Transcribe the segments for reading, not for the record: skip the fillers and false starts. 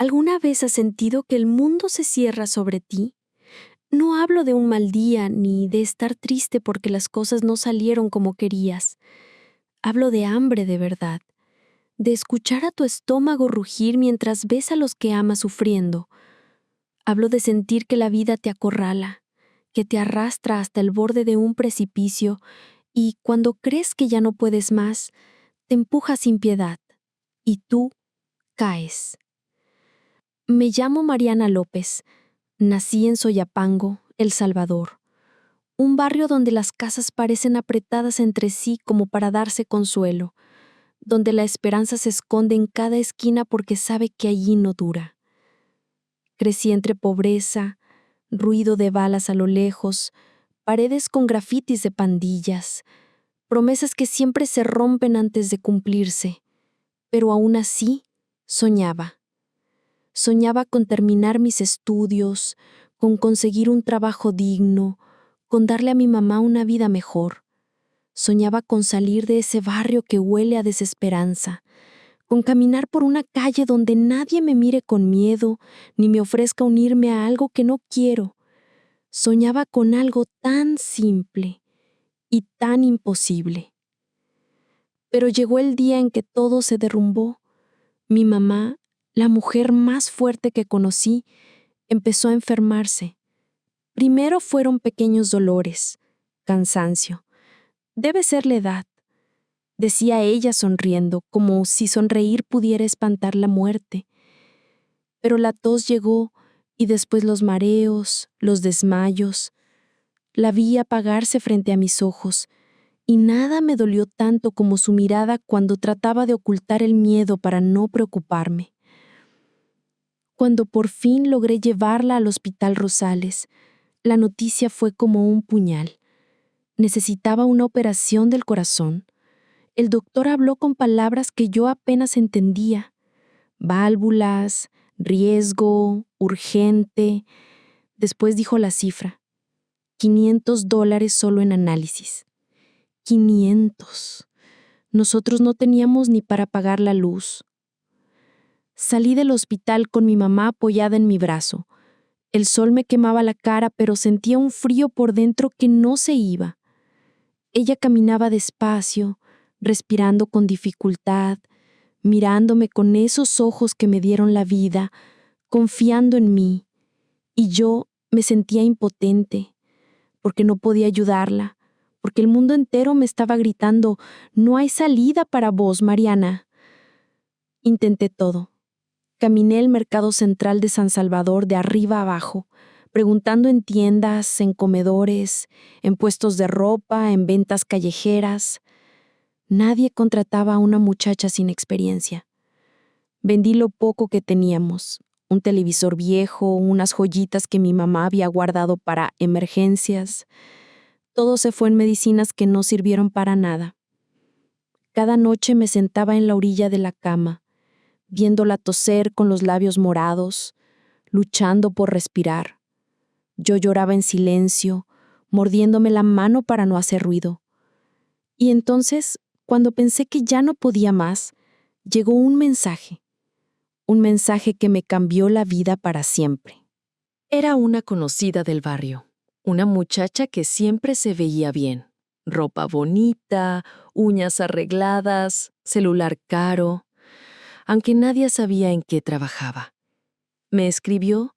¿Alguna vez has sentido que el mundo se cierra sobre ti? No hablo de un mal día ni de estar triste porque las cosas no salieron como querías. Hablo de hambre de verdad, de escuchar a tu estómago rugir mientras ves a los que amas sufriendo. Hablo de sentir que la vida te acorrala, que te arrastra hasta el borde de un precipicio y cuando crees que ya no puedes más, te empuja sin piedad y tú caes. Me llamo Mariana López. Nací en Soyapango, El Salvador, un barrio donde las casas parecen apretadas entre sí como para darse consuelo, donde la esperanza se esconde en cada esquina porque sabe que allí no dura. Crecí entre pobreza, ruido de balas a lo lejos, paredes con grafitis de pandillas, promesas que siempre se rompen antes de cumplirse, pero aún así soñaba. Soñaba con terminar mis estudios, con conseguir un trabajo digno, con darle a mi mamá una vida mejor. Soñaba con salir de ese barrio que huele a desesperanza, con caminar por una calle donde nadie me mire con miedo, ni me ofrezca unirme a algo que no quiero. Soñaba con algo tan simple y tan imposible. Pero llegó el día en que todo se derrumbó. Mi mamá, la mujer más fuerte que conocí, empezó a enfermarse. Primero fueron pequeños dolores, cansancio. Debe ser la edad, decía ella sonriendo, como si sonreír pudiera espantar la muerte. Pero la tos llegó y después los mareos, los desmayos. La vi apagarse frente a mis ojos y nada me dolió tanto como su mirada cuando trataba de ocultar el miedo para no preocuparme. Cuando por fin logré llevarla al Hospital Rosales, la noticia fue como un puñal. Necesitaba una operación del corazón. El doctor habló con palabras que yo apenas entendía. Válvulas, riesgo, urgente. Después dijo la cifra. $500 solo en análisis. 500. Nosotros no teníamos ni para pagar la luz. Salí del hospital con mi mamá apoyada en mi brazo. El sol me quemaba la cara, pero sentía un frío por dentro que no se iba. Ella caminaba despacio, respirando con dificultad, mirándome con esos ojos que me dieron la vida, confiando en mí. Y yo me sentía impotente, porque no podía ayudarla, porque el mundo entero me estaba gritando: «No hay salida para vos, Mariana». Intenté todo. Caminé el mercado central de San Salvador de arriba a abajo, preguntando en tiendas, en comedores, en puestos de ropa, en ventas callejeras. Nadie contrataba a una muchacha sin experiencia. Vendí lo poco que teníamos, un televisor viejo, unas joyitas que mi mamá había guardado para emergencias. Todo se fue en medicinas que no sirvieron para nada. Cada noche me sentaba en la orilla de la cama, viéndola toser con los labios morados, luchando por respirar. Yo lloraba en silencio, mordiéndome la mano para no hacer ruido. Y entonces, cuando pensé que ya no podía más, llegó un mensaje que me cambió la vida para siempre. Era una conocida del barrio, una muchacha que siempre se veía bien. Ropa bonita, uñas arregladas, celular caro, aunque nadie sabía en qué trabajaba. Me escribió: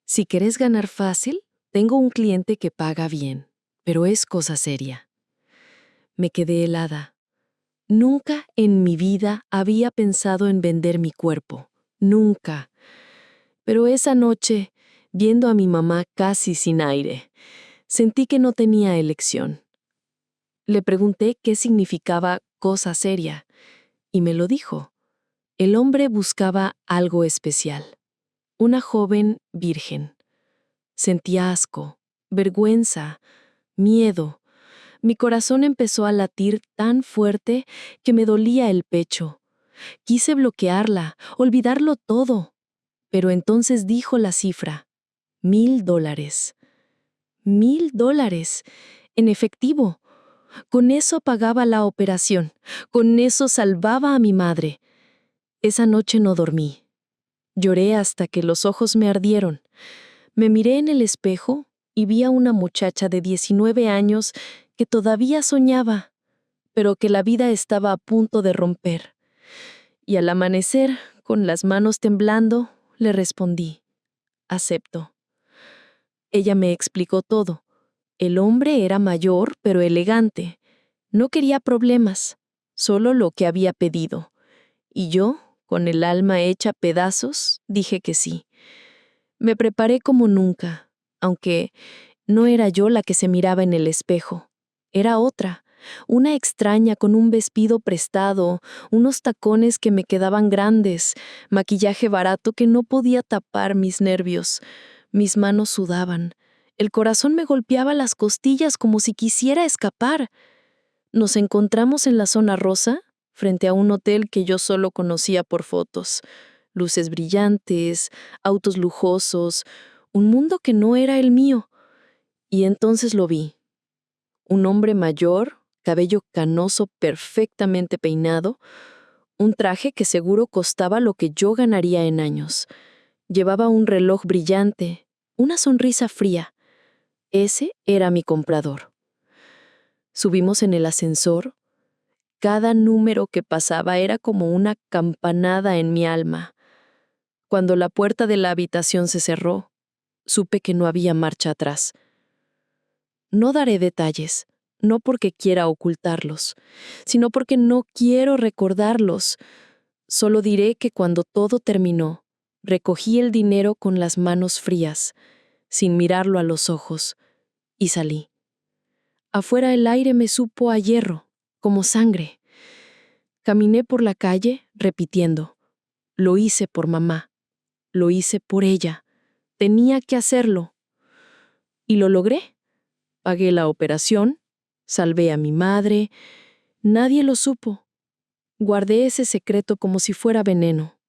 «Si querés ganar fácil, tengo un cliente que paga bien, pero es cosa seria». Me quedé helada. Nunca en mi vida había pensado en vender mi cuerpo. Nunca. Pero esa noche, viendo a mi mamá casi sin aire, sentí que no tenía elección. Le pregunté qué significaba cosa seria, y me lo dijo. El hombre buscaba algo especial. Una joven virgen. Sentía asco, vergüenza, miedo. Mi corazón empezó a latir tan fuerte que me dolía el pecho. Quise bloquearla, olvidarlo todo. Pero entonces dijo la cifra: $1,000. $1,000, en efectivo. Con eso pagaba la operación, con eso salvaba a mi madre. Esa noche no dormí. Lloré hasta que los ojos me ardieron. Me miré en el espejo y vi a una muchacha de 19 años que todavía soñaba, pero que la vida estaba a punto de romper. Y al amanecer, con las manos temblando, le respondí: acepto. Ella me explicó todo. El hombre era mayor, pero elegante. No quería problemas, solo lo que había pedido. Y yo, con el alma hecha pedazos, dije que sí. Me preparé como nunca, aunque no era yo la que se miraba en el espejo. Era otra, una extraña con un vestido prestado, unos tacones que me quedaban grandes, maquillaje barato que no podía tapar mis nervios. Mis manos sudaban. El corazón me golpeaba las costillas como si quisiera escapar. Nos encontramos en la zona rosa, frente a un hotel que yo solo conocía por fotos. Luces brillantes, autos lujosos, un mundo que no era el mío. Y entonces lo vi. Un hombre mayor, cabello canoso perfectamente peinado, un traje que seguro costaba lo que yo ganaría en años. Llevaba un reloj brillante, una sonrisa fría. Ese era mi comprador. Subimos en el ascensor. Cada número que pasaba era como una campanada en mi alma. Cuando la puerta de la habitación se cerró, supe que no había marcha atrás. No daré detalles, no porque quiera ocultarlos, sino porque no quiero recordarlos. Solo diré que cuando todo terminó, recogí el dinero con las manos frías, sin mirarlo a los ojos, y salí. Afuera el aire me supo a hierro, como sangre. Caminé por la calle, repitiendo: lo hice por mamá, lo hice por ella, tenía que hacerlo. Y lo logré. Pagué la operación, salvé a mi madre, nadie lo supo. Guardé ese secreto como si fuera veneno.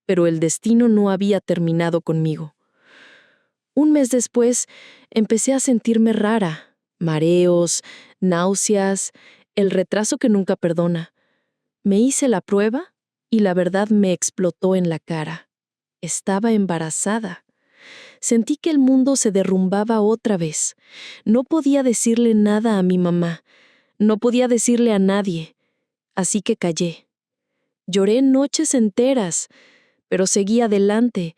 Pero el destino no había terminado conmigo. Un mes después, empecé a sentirme rara, mareos, náuseas, el retraso que nunca perdona. Me hice la prueba y la verdad me explotó en la cara. Estaba embarazada. Sentí que el mundo se derrumbaba otra vez. No podía decirle nada a mi mamá. No podía decirle a nadie. Así que callé. Lloré noches enteras, pero seguí adelante.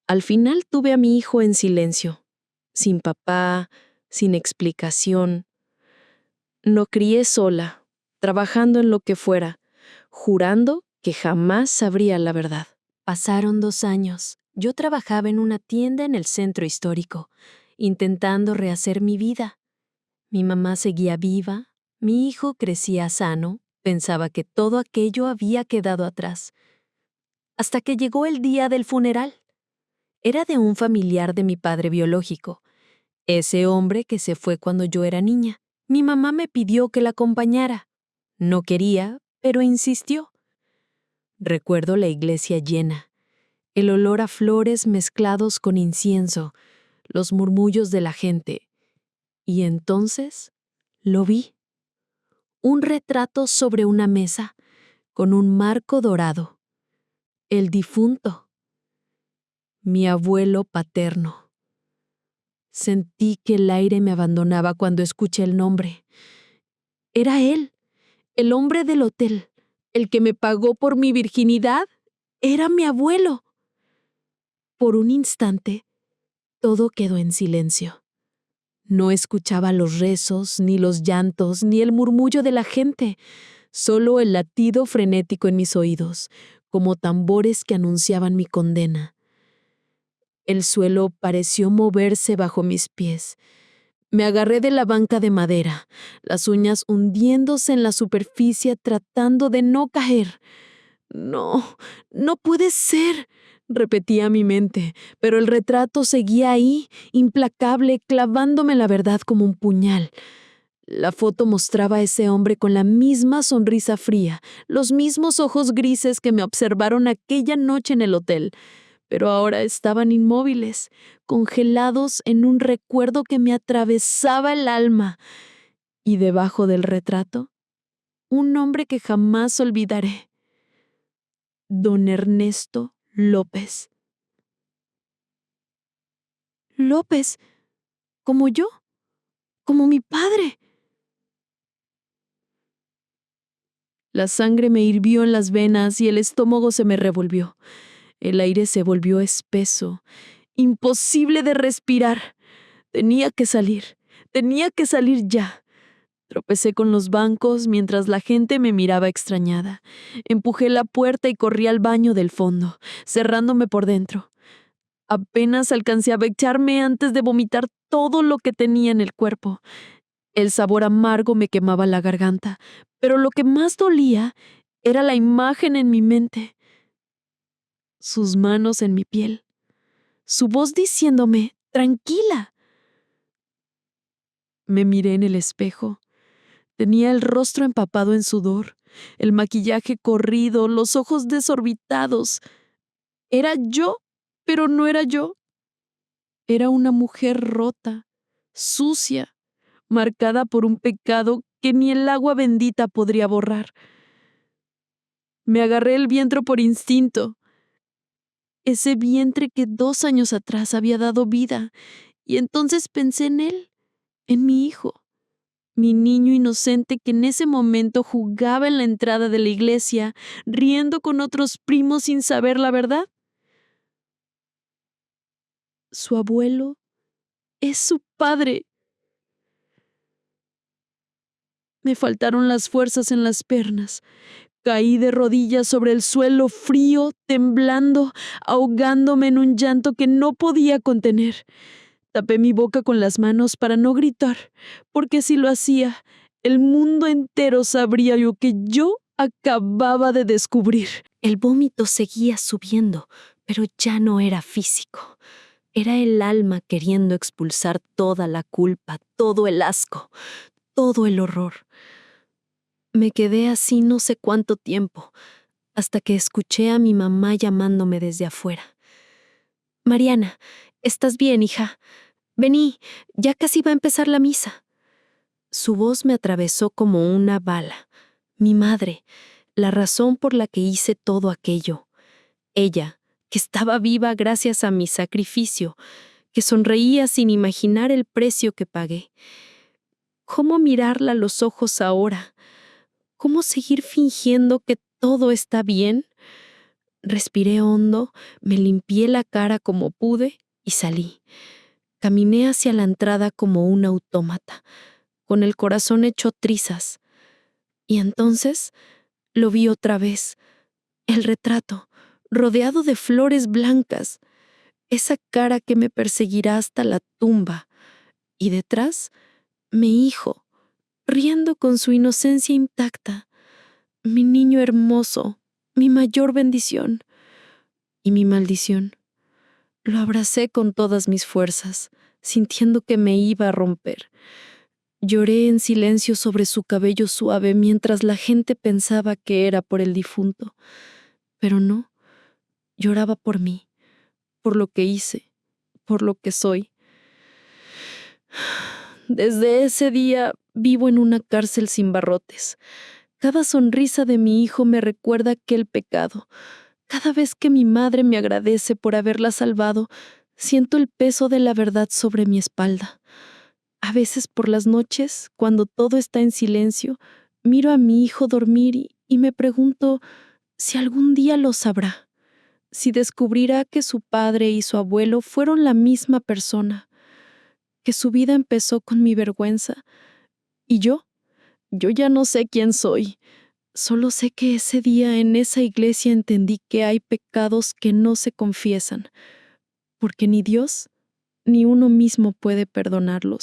Al final tuve a mi hijo en silencio, sin papá, sin explicación. Lo crié sola, trabajando en lo que fuera, jurando que jamás sabría la verdad. Pasaron 2 años. Yo trabajaba en una tienda en el centro histórico, intentando rehacer mi vida. Mi mamá seguía viva, mi hijo crecía sano, pensaba que todo aquello había quedado atrás. Hasta que llegó el día del funeral. Era de un familiar de mi padre biológico, ese hombre que se fue cuando yo era niña. Mi mamá me pidió que la acompañara. No quería, pero insistió. Recuerdo la iglesia llena, el olor a flores mezclados con incienso, los murmullos de la gente. Y entonces lo vi. Un retrato sobre una mesa, con un marco dorado. El difunto. Mi abuelo paterno. Sentí que el aire me abandonaba cuando escuché el nombre. Era él, el hombre del hotel, el que me pagó por mi virginidad. Era mi abuelo. Por un instante, todo quedó en silencio. No escuchaba los rezos, ni los llantos, ni el murmullo de la gente, solo el latido frenético en mis oídos, como tambores que anunciaban mi condena. El suelo pareció moverse bajo mis pies. Me agarré de la banca de madera, las uñas hundiéndose en la superficie tratando de no caer. No, no puede ser, repetía mi mente, pero el retrato seguía ahí, implacable, clavándome la verdad como un puñal. La foto mostraba a ese hombre con la misma sonrisa fría, los mismos ojos grises que me observaron aquella noche en el hotel, pero ahora estaban inmóviles, congelados en un recuerdo que me atravesaba el alma. Y debajo del retrato, un nombre que jamás olvidaré: Don Ernesto López. López, como yo, como mi padre. La sangre me hirvió en las venas y el estómago se me revolvió. El aire se volvió espeso, imposible de respirar. Tenía que salir ya. Tropecé con los bancos mientras la gente me miraba extrañada. Empujé la puerta y corrí al baño del fondo, cerrándome por dentro. Apenas alcancé a echarme antes de vomitar todo lo que tenía en el cuerpo. El sabor amargo me quemaba la garganta, pero lo que más dolía era la imagen en mi mente. Sus manos en mi piel. Su voz diciéndome, tranquila. Me miré en el espejo. Tenía el rostro empapado en sudor, el maquillaje corrido, los ojos desorbitados. Era yo, pero no era yo. Era una mujer rota, sucia, marcada por un pecado que ni el agua bendita podría borrar. Me agarré el vientre por instinto. Ese vientre que 2 años atrás había dado vida, y entonces pensé en él, en mi hijo. Mi niño inocente que en ese momento jugaba en la entrada de la iglesia, riendo con otros primos sin saber la verdad. Su abuelo es su padre. Me faltaron las fuerzas en las piernas. Caí de rodillas sobre el suelo frío, temblando, ahogándome en un llanto que no podía contener. Tapé mi boca con las manos para no gritar, porque si lo hacía, el mundo entero sabría lo que yo acababa de descubrir. El vómito seguía subiendo, pero ya no era físico. Era el alma queriendo expulsar toda la culpa, todo el asco, todo el horror. Me quedé así no sé cuánto tiempo, hasta que escuché a mi mamá llamándome desde afuera. Mariana, ¿estás bien, hija? Vení, ya casi va a empezar la misa. Su voz me atravesó como una bala. Mi madre, la razón por la que hice todo aquello. Ella, que estaba viva gracias a mi sacrificio, que sonreía sin imaginar el precio que pagué. ¿Cómo mirarla a los ojos ahora? ¿Cómo seguir fingiendo que todo está bien? Respiré hondo, me limpié la cara como pude y salí. Caminé hacia la entrada como un autómata, con el corazón hecho trizas. Y entonces lo vi otra vez, el retrato, rodeado de flores blancas, esa cara que me perseguirá hasta la tumba. Y detrás, mi hijo, riendo con su inocencia intacta, mi niño hermoso, mi mayor bendición y mi maldición. Lo abracé con todas mis fuerzas, sintiendo que me iba a romper. Lloré en silencio sobre su cabello suave mientras la gente pensaba que era por el difunto. Pero no, lloraba por mí, por lo que hice, por lo que soy. Desde ese día vivo en una cárcel sin barrotes. Cada sonrisa de mi hijo me recuerda aquel pecado. Cada vez que mi madre me agradece por haberla salvado, siento el peso de la verdad sobre mi espalda. A veces por las noches, cuando todo está en silencio, miro a mi hijo dormir y me pregunto si algún día lo sabrá, si descubrirá que su padre y su abuelo fueron la misma persona, que su vida empezó con mi vergüenza. Y yo ya no sé quién soy. Solo sé que ese día en esa iglesia entendí que hay pecados que no se confiesan, porque ni Dios ni uno mismo puede perdonarlos.